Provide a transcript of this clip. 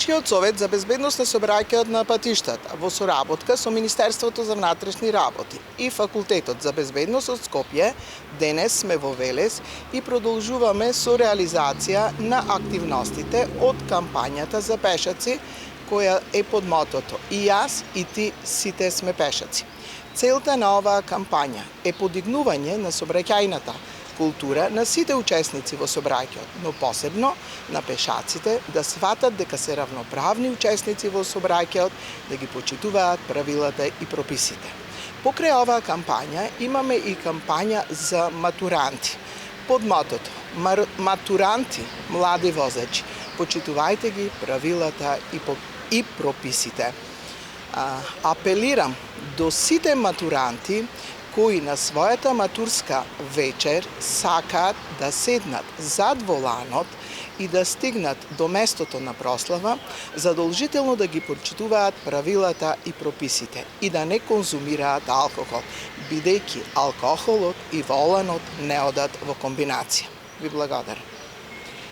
Градскиот совет за безбедност на сообраќајот на патиштата во соработка со Министерството за внатрешни работи и Факултетот за безбедност од Скопје денес сме во Велес и продолжуваме со реализација на активностите од кампањата за пешаци која е под мотото "И јас и ти сите сме пешаци". Целта на оваа кампања е подигнување на сообраќајната култура на сите учесници во сообраќајот, но посебно на пешаците да сватат дека се равноправни учесници во сообраќајот, да ги почитуваат правилата и прописите. Покрај оваа кампања имаме и кампања за матуранти. Под мотото "Матуранти, млади возачи, почитувајте ги правилата и прописите". Апелирам до сите матуранти кои на својата матурска вечер сакаат да седнат зад воланот и да стигнат до местото на прослава, задолжително да ги почитуваат правилата и прописите и да не конзумираат алкохол, бидејќи алкохолот и воланот не одат во комбинација. Ви благодарам.